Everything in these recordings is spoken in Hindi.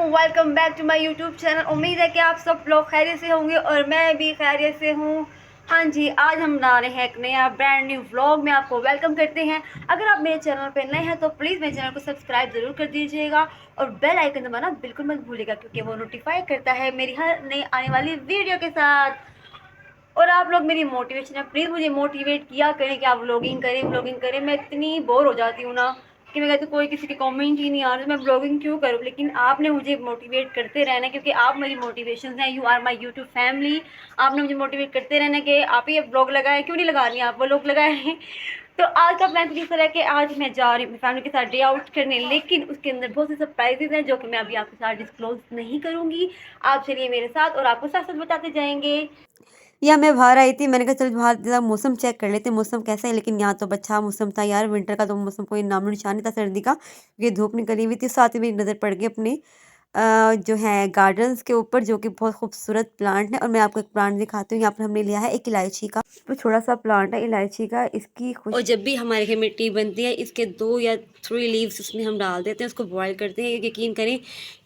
Welcome back to my YouTube channel. उम्मीद है कि आप सब लोग खैरियत से होंगे और मैं भी खैरियत से हूँ। हाँ जी, आज हम बना रहे हैं एक नया ब्रांड न्यू व्लॉग में आपको वेलकम करते हैं। अगर आप मेरे चैनल पर नए हैं तो प्लीज़ मेरे चैनल को सब्सक्राइब ज़रूर कर दीजिएगा और बेल आइकन दबाना बिल्कुल मत भूलिएगा, क्योंकि वो नोटिफाई करता है मेरी हर नई आने वाली वीडियो के साथ। और आप लोग मेरी मोटिवेशन है, प्लीज़ मुझे मोटिवेट किया करें कि आप व्लॉगिंग करें। मैं इतनी बोर हो जाती हूँ ना कि मैं कहती हूँ कोई किसी की कमेंट ही नहीं आ रही, मैं ब्लॉगिंग क्यों करूँ। लेकिन आपने मुझे मोटिवेट करते रहना, क्योंकि आप मेरी मोटिवेशन हैं। You are my YouTube family. आपने मुझे मोटिवेट करते रहना कि आप ही ब्लॉग लगाएं, क्यों नहीं लगा रही हैं आप, वो लोग लगाएं। तो आज का प्लान कुछ इस तरह है कि आज मैं जा रही हूँ फैमिली के साथ डे आउट करने, लेकिन उसके अंदर बहुत से सरप्राइजेज हैं जो कि मैं अभी आपके साथ डिस्क्लोज नहीं करूँगी। आप चलिए मेरे साथ और आपको साथ साथ बताते जाएंगे। या मैं बाहर आई थी, मैंने कहा चल बाहर जरा मौसम चेक कर लेते हैं मौसम कैसा है। लेकिन यहाँ तो अच्छा मौसम था यार, विंटर का तो मौसम कोई नामो निशान नहीं था सर्दी का, क्योंकि धूप निकली हुई थी। साथ ही मेरी नज़र पड़ गई अपने जो है गार्डन्स के ऊपर, जो कि बहुत खूबसूरत प्लांट है। और मैं आपको एक प्लांट दिखाती हूँ। यहाँ पर हमने लिया है एक इलायची का, तो छोटा सा प्लांट है इलायची का। इसकी और जब भी हमारे घर में टी बनती है, इसके 2 या 3 लीव्स उसमें हम डाल देते हैं, उसको बॉईल करते हैं। यकीन करें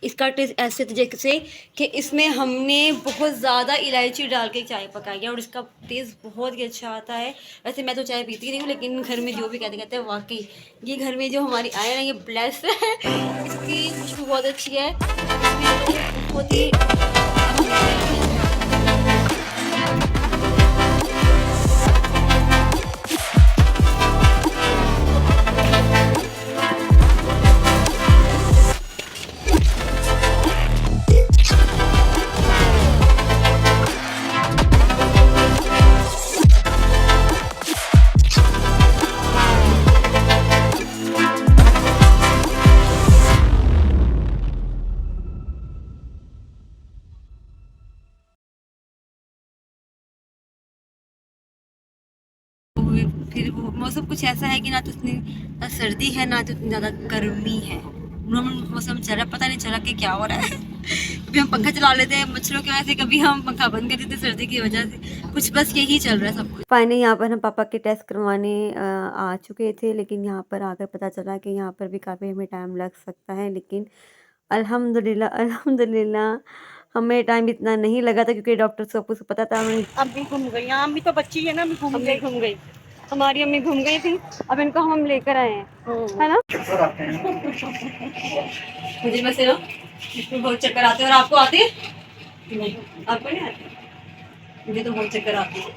इसका टेस्ट ऐसे जैसे कि इसमें हमने बहुत ज़्यादा इलायची डाल के चाय पकाई है और इसका टेस्ट बहुत ही अच्छा आता है। वैसे मैं तो चाय पीती नहीं हूँ, लेकिन घर में जो भी कहते हैं वाकई ये घर में जो हमारी आया ना, ये ब्लेस्ड है। इसकी खुशबू बहुत अच्छी है, बहुत ही फिर वो मौसम कुछ ऐसा है कि ना तो इतनी सर्दी है ना तो इतनी ज़्यादा गर्मी है। मौसम चल रहा, पता नहीं चला कि क्या हो रहा है। कभी हम पंखा चला लेते हैं मच्छरों की वजह से, कभी हम पंखा बंद कर देते हैं सर्दी की वजह से। कुछ बस यही चल रहा है सब कुछ। फाइनली यहाँ पर हम पापा के टेस्ट करवाने आ चुके थे, लेकिन यहाँ पर आकर पता चला कि यहाँ पर भी काफ़ी हमें टाइम लग सकता है। लेकिन अल्हम्दुलिल्लाह अल्हम्दुलिल्लाह हमें टाइम इतना नहीं लगा था, क्योंकि डॉक्टर सब कुछ पता था हमें। अम्मी घूम गई, हाँ अम्मी तो बच्ची है ना, अम्मी घूम गई। हमारी अम्मी घूम गई थी, अब इनको हम लेकर आए हैं, है ना। मुझे बस ना इसमें बहुत चक्कर आते हैं। और आपको आते हैं? नहीं, आपको नहीं आते? मुझे तो बहुत चक्कर आते हैं।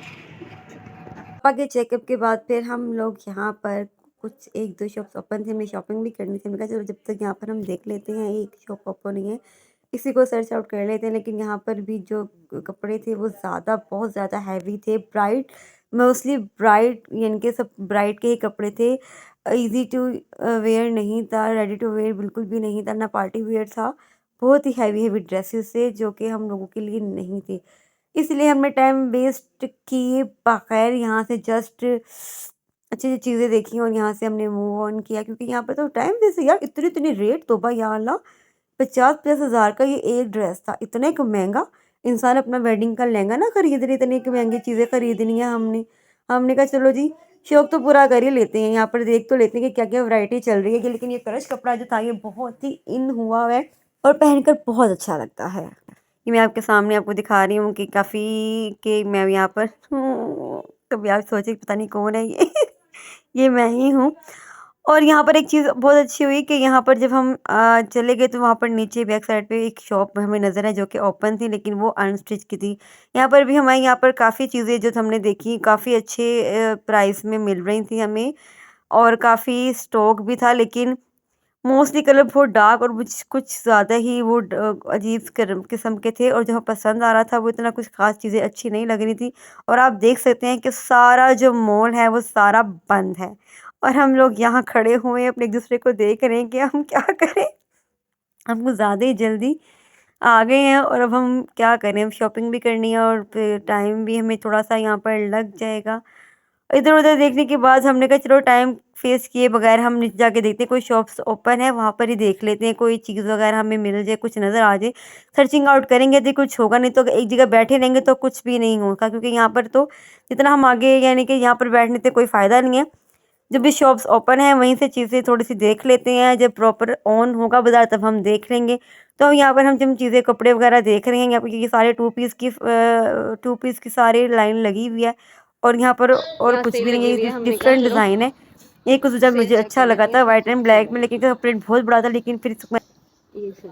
पापा के चेकअप के बाद फिर हम लोग यहाँ पर कुछ 1-2 शॉप्स ओपन थे, हमें शॉपिंग भी करनी थी। मैंने कहा चलो जब तक यहाँ पर हम देख लेते हैं, एक शॉप ओपन नहीं है, इसी को सर्च आउट कर लेते हैं। लेकिन यहाँ पर भी जो कपड़े थे वो बहुत ज़्यादा हैवी थे, ब्राइट, मोस्टली ब्राइट, यानी कि सब ब्राइट के ही कपड़े थे। इजी टू वेयर नहीं था, रेडी टू वेयर बिल्कुल भी नहीं था, ना पार्टी वेयर था। बहुत ही हैवी हैवी ड्रेसेस थे जो कि हम लोगों के लिए नहीं थे। इसलिए हमने टाइम वेस्ट किए बगैर यहाँ से जस्ट अच्छी अच्छी चीज़ें देखी और यहाँ से हमने मूव ऑन किया, क्योंकि यहाँ पर तो टाइम वेस्ट है यार। इतनी इतनी रेट, तोबा या अल्लाह, 50-50 हज़ार का ये एक ड्रेस था। इतना एक महंगा, इंसान अपना वेडिंग का लहंगा ना खरीद रही, इतनी महंगी चीज़ें खरीदनी है हमने। हमने कहा चलो जी शौक तो पूरा कर ही लेते हैं, यहाँ पर देख तो लेते हैं कि क्या क्या वैरायटी चल रही है। लेकिन ये क्रश कपड़ा जो था ये बहुत ही इन हुआ है और पहनकर बहुत अच्छा लगता है। ये मैं आपके सामने आपको दिखा रही हूँ कि काफ़ी कि मैं यहाँ पर कभी आप सोचे पता नहीं कौन है ये। ये मैं ही हूँ। और यहाँ पर एक चीज़ बहुत अच्छी हुई कि यहाँ पर जब हम चले गए तो वहाँ पर नीचे बैक साइड पे एक शॉप हमें नज़र है जो कि ओपन थी, लेकिन वो अनस्टिच की थी। यहाँ पर भी हमारे यहाँ पर काफ़ी चीज़ें जो हमने देखी काफ़ी अच्छे प्राइस में मिल रही थी हमें, और काफ़ी स्टॉक भी था। लेकिन मोस्टली कलर बहुत डार्क और कुछ ज़्यादा ही वो अजीब किस्म के थे, और जो पसंद आ रहा था वो इतना कुछ ख़ास चीज़ें अच्छी नहीं लग रही थी। और आप देख सकते हैं कि सारा जो मॉल है वो सारा बंद है, और हम लोग यहाँ खड़े हुए हैं अपने एक दूसरे को देख रहे हैं कि हम क्या करें। हमको ज़्यादा ही जल्दी आ गए हैं और अब हम क्या करें, अब शॉपिंग भी करनी है और फिर टाइम भी हमें थोड़ा सा यहाँ पर लग जाएगा। इधर-उधर देखने के बाद हमने कहा चलो टाइम वेस्ट किए बगैर हम नीचे जाके देखते हैं, कोई शॉप्स ओपन है वहाँ पर ही देख लेते हैं, कोई चीज़ वगैरह हमें मिल जाए, कुछ नज़र आ जाए। सर्चिंग आउट करेंगे तो कुछ होगा, नहीं तो एक जगह बैठे रहेंगे तो कुछ भी नहीं होगा, क्योंकि यहाँ पर तो जितना हम आगे यानी कि यहाँ पर बैठने से कोई फ़ायदा नहीं है। जब भी शॉप्स ओपन है वहीं से चीज़ें थोड़ी सी देख लेते हैं, जब प्रॉपर ऑन होगा बाज़ार तब हम देख लेंगे। तो यहाँ पर हम जिन चीज़ें कपड़े वगैरह देख रहे हैं यहाँ पर ये सारे टू पीस की सारी लाइन लगी हुई है और यहाँ पर और यहाँ कुछ सेल भी नहीं लगी है, हुई है, ये हमने कहा डिफरेंट चलो डिज़ाइन है। ये कुछ मुझे सेल चेक अच्छा कर लगा लेते था हैं, वाइट कुछ एंड सेल ब्लैक में, लेकिन इसका प्रिंट बहुत बड़ा था, लेकिन फिर ये सेल।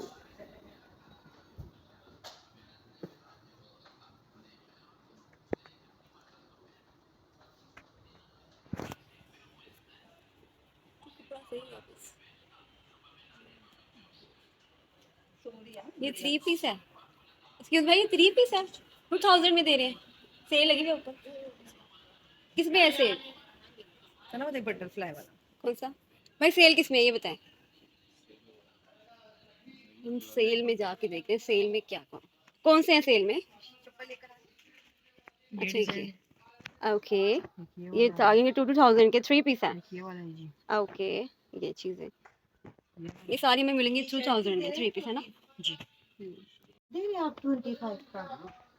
ये 3 पीस है। एक्सक्यूज भाई, ये 3 पीस है, 2000 में दे रहे हैं, सेल लगी हुई है ऊपर। किस में है सेल? है ना वो देख बटरफ्लाई वाला। कौन सा भाई सेल किस में है ये बताएं। हम सेल में जाके देखते हैं सेल में क्या कौन से हैं सेल में। अच्छा ये ओके, ये ये 2000 के 3 पीस है। ये वाला है जी। ओके, ये चीज़ें ये सारी में मिलेंगी 2000 में 3 पीस है ना जी। दे रहे आप 25 का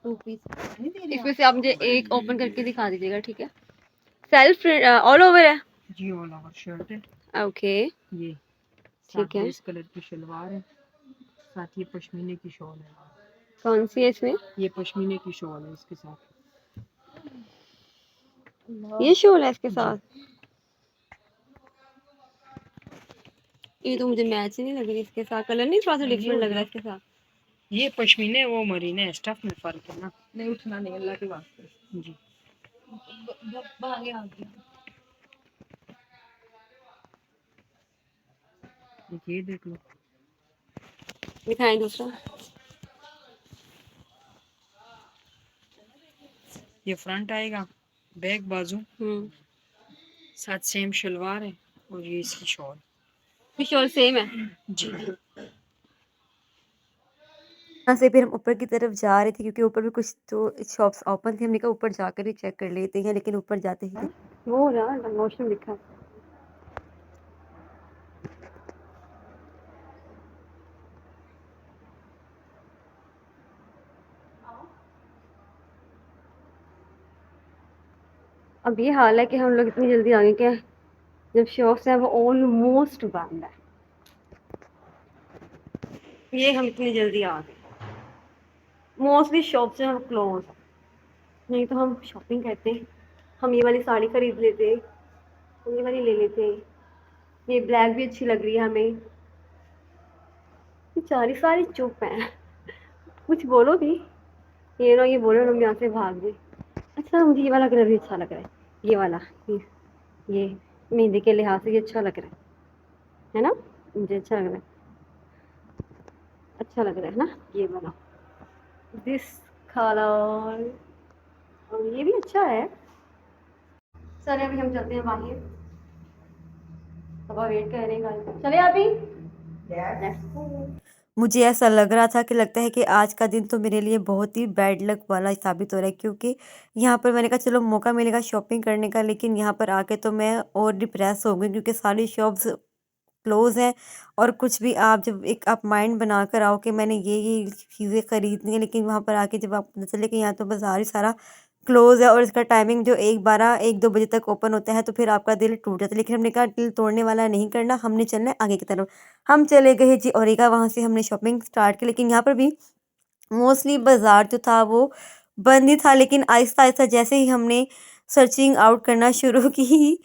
2 पीस नहीं दे रहे। इसमें से आप मुझे एक ओपन करके दिखा दीजिएगा, ठीक है। सेल्फ ऑल ओवर है जी, ऑल ओवर शर्ट है। ओके ये ठीक है। इस कलर की शलवार है, साथ ये पश्मीने की शॉल है। कौन सी है इसमें? ये पश्मीने की शॉल है इसके साथ। ये शॉल है इसके साथ। ये तो मुझे मैच ही नहीं लग रही इसके साथ, कलर नहीं थोड़ा सा डिफरेंट लग रहा है इसके साथ। ये पश्मीने वो मरीन है, स्टफ में फर्क है ना। नहीं उठना नहीं, अल्लाह के वास्ते जी। आगे आ गया। ये देख लो, दिखाएं दूसरा। ये फ्रंट आएगा, बैक बाजू, साथ सेम शलवार है और ये इसकी शॉल। ये शॉल सेम है जी। यहाँ से फिर हम ऊपर की तरफ जा रहे थे क्योंकि ऊपर भी कुछ तो शॉप्स ओपन थी। हमने कहा ऊपर जाकर ही चेक कर लेते हैं, लेकिन ऊपर जाते ही वो ना प्रमोशन लिखा है। अब ये हाल है कि हम लोग इतनी जल्दी आ गए कि जब शॉप्स हैं वो ऑलमोस्ट बंद है। ये हम इतनी जल्दी आ गए, मोस्टली शॉप्स जो हम क्लोज, नहीं तो हम शॉपिंग करते, हम ये वाली साड़ी खरीद लेते, हम ये वाली ले लेते, ये ब्लैक भी अच्छी लग रही है हमें। सारी सारी चुप हैं, कुछ बोलो भी, ये ना ये बोलो हम यहाँ से भाग गए। अच्छा मुझे ये वाला कलर भी अच्छा लग रहा है, ये वाला ये मेहंदी के लिहाज से ये अच्छा लग रहा है ना, मुझे अच्छा लग रहा है, अच्छा लग रहा है ना ये वाला, दिस कलर, और ये भी अच्छा है। चले अभी हम चलते हैं बाहर, अब वेट कर रहे हैं, चले अभी। मुझे ऐसा लग रहा था कि लगता है कि आज का दिन तो मेरे लिए बहुत ही बैड लक वाला साबित हो रहा है, क्योंकि यहाँ पर मैंने कहा चलो मौका मिलेगा शॉपिंग करने का, लेकिन यहाँ पर आके तो मैं और डिप्रेस हो गई क्योंकि सारी शॉप्स क्लोज हैं। और कुछ भी आप जब एक आप माइंड बनाकर आओ कि मैंने ये चीज़ें खरीदनी है, लेकिन वहाँ पर आके जब आप पता चले कि यहाँ तो बाजार ही सारा क्लोज है और इसका टाइमिंग जो 1-12-1-2 बजे तक ओपन होता है, तो फिर आपका दिल टूट जाता है। लेकिन हमने कहा दिल तोड़ने वाला नहीं करना, हमने चलना है आगे की तरफ। हम चले गए जी ओरेगा, वहाँ से हमने शॉपिंग स्टार्ट की, लेकिन यहाँ पर भी मोस्टली बाजार जो था वो बंद ही था। लेकिन आहिस्ता आहिस्ता जैसे ही हमने सर्चिंग आउट करना शुरू की,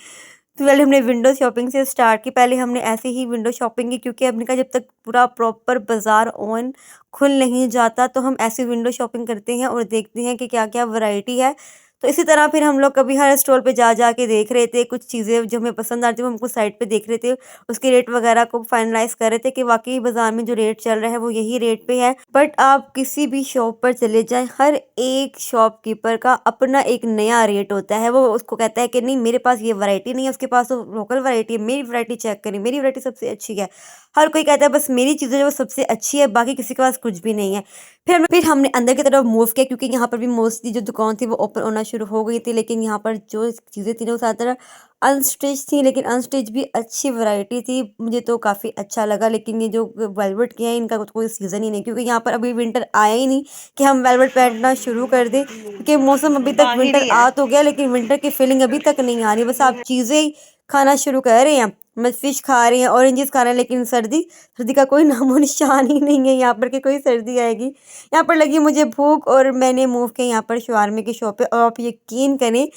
तो पहले हमने विंडो शॉपिंग से स्टार्ट की। पहले हमने ऐसे ही विंडो शॉपिंग की क्योंकि हमने कहा जब तक पूरा प्रॉपर बाजार ऑन खुल नहीं जाता तो हम ऐसे विंडो शॉपिंग करते हैं और देखते हैं कि क्या क्या वैरायटी है। तो इसी तरह फिर हम लोग कभी हर स्टॉल पे जा जा के देख रहे थे, कुछ चीज़ें जो हमें पसंद आ रही थी वो हम कुछ साइड पे देख रहे थे, उसके रेट वगैरह को फाइनलाइज कर रहे थे कि वाकई बाजार में जो रेट चल रहा है वो यही रेट पे है। बट आप किसी भी शॉप पर चले जाएं, हर एक शॉपकीपर का अपना एक नया रेट होता है। वो उसको कहता है कि नहीं मेरे पास ये वैरायटी नहीं है, उसके पास तो लोकल वैरायटी है, मेरी वैरायटी चेक करें, मेरी वैरायटी सबसे अच्छी है। हर कोई कहता है बस मेरी चीज़ें जो सबसे अच्छी है, बाकी किसी के पास कुछ भी नहीं है। फिर हमने अंदर की तरफ मूव किया क्योंकि यहाँ पर भी मोस्टली जो दुकान थी वो ओपन होना शुरू हो गई थी, लेकिन यहाँ पर जो चीज़ें थी ना वो ज़्यादातर अनस्टिच थी, लेकिन अनस्टिच भी अच्छी वैरायटी थी, मुझे तो काफ़ी अच्छा लगा। लेकिन ये जो वेलवेट के हैं इनका कोई सीज़न ही नहीं, क्योंकि यहाँ पर अभी विंटर आया ही नहीं कि हम वेलवेट पहनना शुरू कर दें, क्योंकि मौसम अभी तक विंटर आ तो गया लेकिन विंटर की फीलिंग अभी तक नहीं आ रही, बस आप चीज़ें खाना शुरू कर रहे हैं। फिश खा रहे हैं, ऑरेंजेस खा रहे हैं, लेकिन सर्दी का कोई नामो निशान ही नहीं है यहाँ पर कि कोई सर्दी आएगी। यहाँ पर लगी मुझे भूख और मैंने मूव किया यहाँ पर शवारमे की शॉप पे। और आप यकीन करें,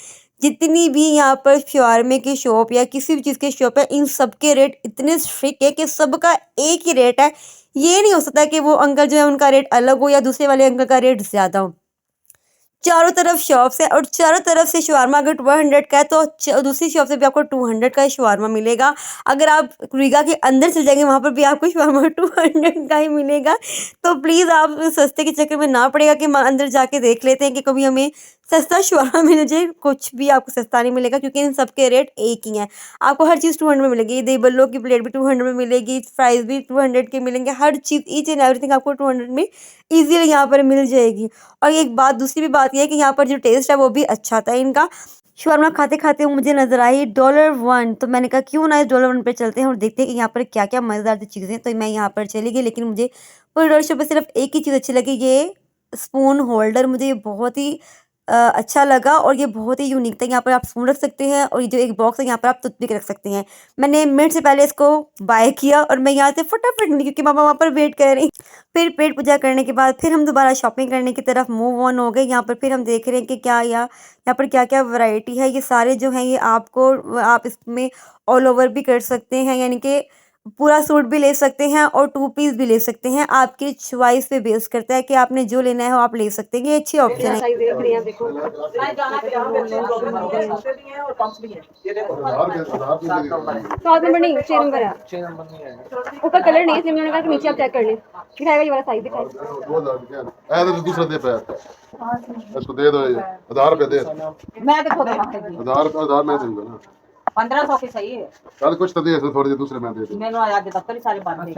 जितनी भी यहाँ पर शवारमे की शॉप या किसी भी चीज़ की शॉप है, इन सब के रेट इतने स्ट्रिक्ट है कि सबका एक ही रेट है। ये नहीं हो सकता कि वो अंकल जो है उनका रेट अलग हो या दूसरे वाले अंकल का रेट ज़्यादा हो। चारों तरफ शॉप्स है और चारों तरफ से शवारमा अगर 200 का है तो दूसरी शॉप से भी आपको 200 का शवारमा मिलेगा। अगर आप रीगा के अंदर चल जाएंगे वहाँ पर भी आपको शवारमा 200 का ही मिलेगा। तो प्लीज़ आप सस्ते के चक्कर में ना पड़ेगा कि अंदर जाके देख लेते हैं कि कभी हमें सस्ता शवारमा मिल जाए। कुछ भी आपको सस्ता नहीं मिलेगा क्योंकि इन सबके रेट एक ही हैं। आपको हर चीज़ 200 में मिलेगी। दही बल्लो की प्लेट भी 200 में मिलेगी, फ्राइज़ भी 200 के मिलेंगे, हर चीज़ ईच एंड एवरीथिंग आपको 200 में ईजिली यहाँ पर मिल जाएगी। और एक बात, दूसरी भी बात यह है कि यहाँ पर जो टेस्ट है वो भी अच्छा था इनका। शवारमा खाते खाते मुझे नज़र आई $1, तो मैंने कहा क्यों ना इस $1 पे चलते हैं और देखते हैं कि यहाँ पर क्या क्या मज़ेदार सी चीज़ें हैं। तो मैं यहाँ पर चली गई, लेकिन मुझे पूरे डॉलर शॉप पे सिर्फ एक ही चीज़ अच्छी लगी, ये स्पून होल्डर मुझे ये बहुत ही अच्छा लगा और ये बहुत ही यूनिक था। यहाँ पर आप स्पून रख सकते हैं और ये जो एक बॉक्स है यहाँ पर आप टूथपिक रख सकते हैं। मैंने मिनट से पहले इसको बाय किया और मैं यहाँ से फटाफट निकली क्योंकि मामा वहाँ पर वेट कर रही। फिर पेट पूजा करने के बाद फिर हम दोबारा शॉपिंग करने की तरफ मूव ऑन हो गए। यहाँ पर फिर हम देख रहे हैं कि यहाँ पर क्या क्या वैरायटी है। ये सारे जो हैं ये आप इसमें ऑल ओवर भी कर सकते हैं, यानी कि पूरा सूट भी ले सकते हैं और 2 पीस भी ले सकते हैं। आपकी चॉइस पे बेस करता है कि आपने जो लेना है वो आप ले सकते हैं। ये अच्छी ऑप्शन है। साइज देख रही हैं, देखो सात नंबर नहीं, 6 नंबर है, ऊपर कलर नहीं है इसलिए मैंने कहा कि नीचे आप चेक कर लें। दिखाएगा ये वाला साइज दिखाएगा। दूसरा दे पे इसको दे दो, 1000 रुपए दे। मैं तो खुद 1000 मैं दूंगा ना। 1500 की सही है। चल कुछ तो दे, थोड़े दे दूसरे मैं दे दूं। मैंने आज दफ्तर ही सारे बंद है।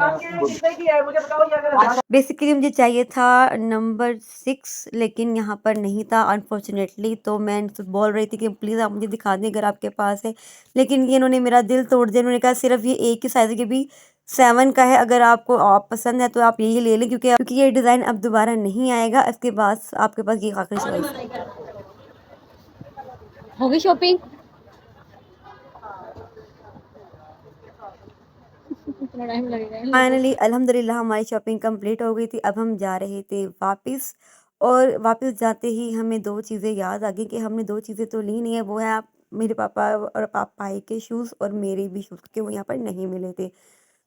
बेसिकली मुझे चाहिए था नंबर 6, लेकिन यहाँ पर नहीं था अनफॉर्चुनेटली। तो मैं इनसे बोल रही थी कि प्लीज़ आप मुझे दिखा दें अगर आपके पास है, लेकिन ये इन्होंने मेरा दिल तोड़ दिया। इन्होंने कहा सिर्फ ये एक ही साइज़ के भी 7 का है, अगर आपको आप पसंद है तो आप यही ले लें क्योंकि ये डिज़ाइन अब दोबारा नहीं आएगा। इसके बाद आपके पास ये आखिरी चॉइस होगी। शॉपिंग फाइनली अल्हम्दुलिल्लाह हमारी शॉपिंग कंप्लीट हो गई थी। अब हम जा रहे थे वापस और वापस जाते ही हमें 2 चीज़ें याद आ गई कि हमने 2 चीज़ें तो ली नहीं है। वो है मेरे पापा और पापाई के शूज़ और मेरे भी शूज़, क्योंकि वो यहाँ पर नहीं मिले थे।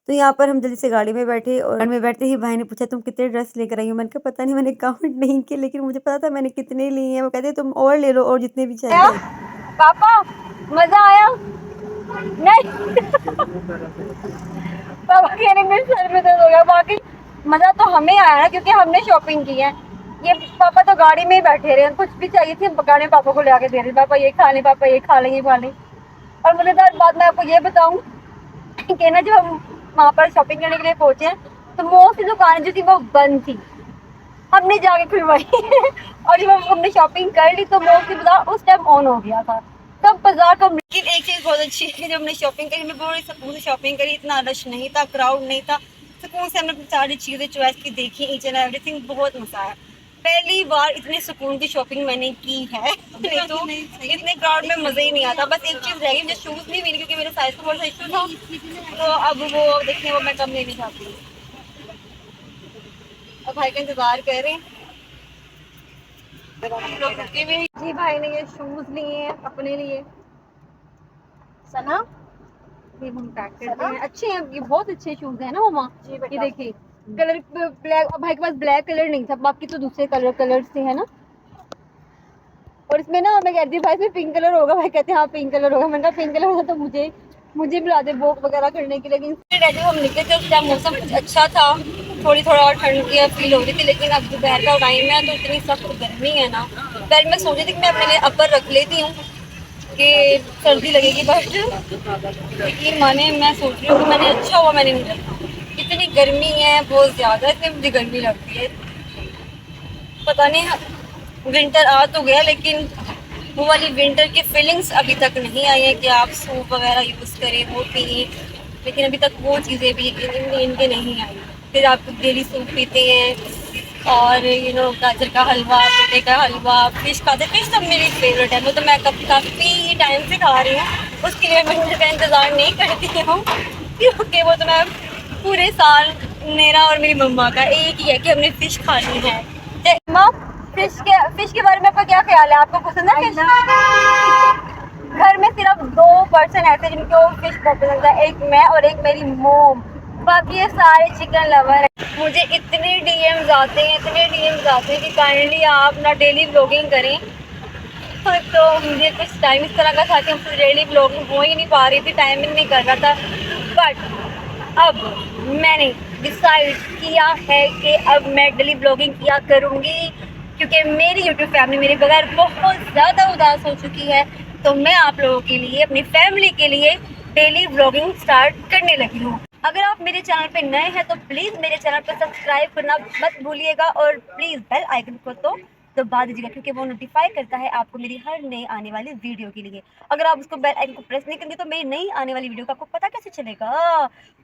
तो यहाँ पर हम जल्दी से गाड़ी में बैठे और गाड़ी में बैठते ही भाई ने पूछा तुम कितने ड्रेस लेकर आई हो। मैंने कहा पता नहीं, मैंने काउंट नहीं किए, लेकिन मुझे पता था मैंने कितने लिए हैं। वो कहते तुम और ले लो और जितने भी चाहिए। पापा मज़ा आया नहीं? पापा कह रहे मेरे सर में दर्द हो गया। बाकी मज़ा तो हमें आया ना क्योंकि हमने शॉपिंग की है। ये पापा तो गाड़ी में ही बैठे रहे, कुछ भी चाहिए थी गाड़ी में पापा को ले आके दे रहे, पापा ये खा लें, पापा ये खा लें, ये खा लें। और मज़ेदार बात मैं आपको ये बताऊँ कि ना जब हम वहाँ पर शॉपिंग करने के लिए पहुँचे हैं तो मोस्टली दुकानें जो थी वो बंद थी, हमने जाके खुलवाई और जब हमने शॉपिंग कर ली तो मोस्टली बाजार उस टाइम ऑन हो गया था, तब बाजार का। लेकिन एक चीज़ बहुत अच्छी है कि जब हमने शॉपिंग करी, हमने बड़ी सुकून से शॉपिंग करी, इतना रश नहीं था, क्राउड नहीं था, सुकून से हमने सारी चीज़ें चॉइस की, देखी, ईच एंड एवरीथिंग। बहुत मज़ा आया। पहली बार इतने सुकून की शॉपिंग मैंने की है, नहीं तो इतने क्राउड में मज़ा ही नहीं आता। बस एक चीज़ रह गई, मुझे शूज़ नहीं मिली क्योंकि मेरे साइज़ का थोड़ा सा इशू था, तो अब वो देखिए वो मैं कम लेनी चाहती हूँ। अब भाई का इंतज़ार कर रहे हैं। जी भाई ने ये शूज़ लिए हैं अपने लिए। सना ये हम पैक करते हैं। अच्छे हैं, ये बहुत अच्छे शूज़ हैं ना मामा। ये देखिए कलर ब्लैक, भाई के पास ब्लैक कलर नहीं था, बाकी तो दूसरे कलर से है ना। और इसमें ना मैं कहती हूँ भाई इसमें पिंक कलर होगा, भाई कहते हैं हाँ पिंक कलर होगा। मैंने कहा पिंक कलर होगा तो मुझे बुला दे वॉक वगैरह करने के लिए। लेकिन हम निकले थे उस टाइम मौसम कुछ अच्छा था, थोड़ा और ठंड की फील हो रही थी, लेकिन अब दोपहर का टाइम है तो इतनी सख्त गर्मी है ना। पहले मैं सोची थी कि मैं अपने लिए अपर रख लेती हूँ कि सर्दी लगेगी, बट यकीन माने मैं सोच रही हूँ कि मैंने अच्छा हुआ मैंने नहीं रखा। इतनी गर्मी है बहुत ज़्यादा, इसलिए मुझे गर्मी लगती है। पता नहीं विंटर आ तो गया लेकिन वो वाली विंटर की फीलिंग्स अभी तक नहीं आई है कि आप सूप वगैरह यूज़ करें, वो पिए, लेकिन अभी तक वो चीज़ें भी इनके नहीं आई। फिर आप डेली सूप पीते हैं और गाजर का हलवा, पोटे का हलवा, फिश का फिश सब मेरी फेवरेट है। वो तो मैं काफ़ी टाइम से खा रही हूँ, उसके लिए मैं का इंतज़ार नहीं करती हूँ क्योंकि वो तो मैं पूरे साल, मेरा और मेरी मम्मा का एक ही है कि हमने फ़िश खानी है। मम्मा, फ़िश के बारे में आपका क्या ख्याल है? आपको पसंद है फ़िश? घर में सिर्फ 2 पर्सन ऐसे जिनको फ़िश बहुत पसंद है, एक मैं और एक मेरी मोम, बाकी ये सारे चिकन लवर हैं। मुझे इतने डीएम्स आते हैं कि काइंडली आप ना डेली व्लॉगिंग करें। तो मुझे कुछ टाइम इस तरह का था कि हमसे डेली व्लॉगिंग हो ही नहीं पा रही थी, टाइम ही नहीं कर रहा था। बट अब मैंने डिसाइड किया है कि अब मैं डेली व्लॉगिंग किया करूँगी, क्योंकि मेरी यूट्यूब फैमिली मेरे बगैर बहुत ज़्यादा उदास हो चुकी है। तो मैं आप लोगों के लिए, अपनी फैमिली के लिए डेली व्लॉगिंग स्टार्ट करने लगी हूँ। अगर आप मेरे चैनल पे नए हैं तो प्लीज़ मेरे चैनल पर सब्सक्राइब करना मत भूलिएगा और प्लीज़ बेल आइकन को तो दबा दीजिएगा, क्योंकि वो नोटिफाई करता है आपको मेरी हर नई आने वाली वीडियो के लिए। अगर आप उसको बेल आइकन को प्रेस नहीं करेंगे तो मेरी नई आने वाली वीडियो का आपको पता कैसे चलेगा?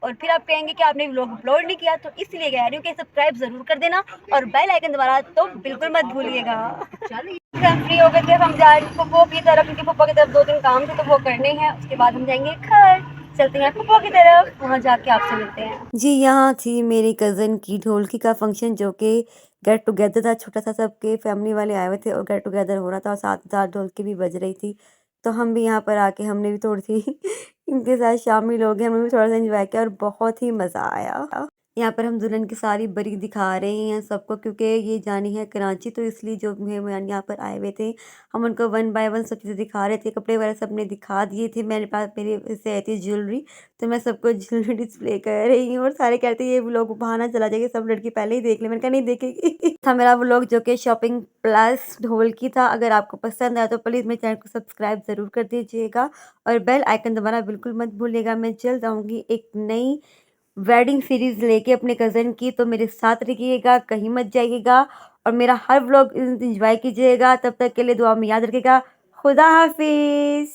और फिर आप कहेंगे कि आपने व्लॉग अपलोड नहीं किया, तो इसलिए कह रही हूँ कि सब्सक्राइब ज़रूर कर देना और बेल आइकन दबाना तो बिल्कुल मत भूलिएगा। हम फ्री हो गए थे, हम जा रहे पप्पो की तरफ, क्योंकि पप्पा की तरफ 2-3 काम थे तो वो करने हैं। उसके बाद हम जाएंगे घर, चलते हैं पप्पो की तरफ, वहाँ जाके आपसे मिलते हैं। जी, यहाँ थी मेरी कज़न की ढोलकी का फंक्शन, जो कि गेट टुगेदर था, छोटा सा, सबके फैमिली वाले आए हुए थे और गेट टुगेदर हो रहा था और साथ साथ ढोलकी भी बज रही थी। तो हम भी यहाँ पर आके हमने भी थोड़ी सी इनके साथ शामिल हो गए, हमने भी थोड़ा सा एंजॉय किया और बहुत ही मज़ा आया। यहाँ पर हम दुल्हन की सारी बरी दिखा रहे हैं सबको, क्योंकि ये जानी है कराची, तो इसलिए जो मेहमान यहाँ पर आए हुए थे हम उनको 1 बाय 1 सब चीज़ें दिखा रहे थे। कपड़े वगैरह सब ने दिखा दिए थे, मेरे पास मेरे से आई थी ज्वेलरी, तो मैं सबको ज्वेलरी डिस्प्ले कर रही हूँ और सारे कहते हैं ये व्लॉग बहाना चला जाएगा, सब लड़की पहले ही देख ले। मैंने कहा नहीं देखेगी। था मेरा व्लॉग जो कि शॉपिंग प्लस ढोलकी था। अगर आपको पसंद आया तो प्लीज़ मेरे चैनल को सब्सक्राइब ज़रूर कर दीजिएगा और बेल आइकन दबाना बिल्कुल मत भूलिएगा। मैं जल्द आऊँगी एक नई वेडिंग सीरीज़ लेके अपने कज़न की, तो मेरे साथ रहिएगा, कहीं मत जाइएगा और मेरा हर व्लॉग एंजॉय कीजिएगा। तब तक के लिए दुआ में याद रखिएगा। खुदा हाफिज़।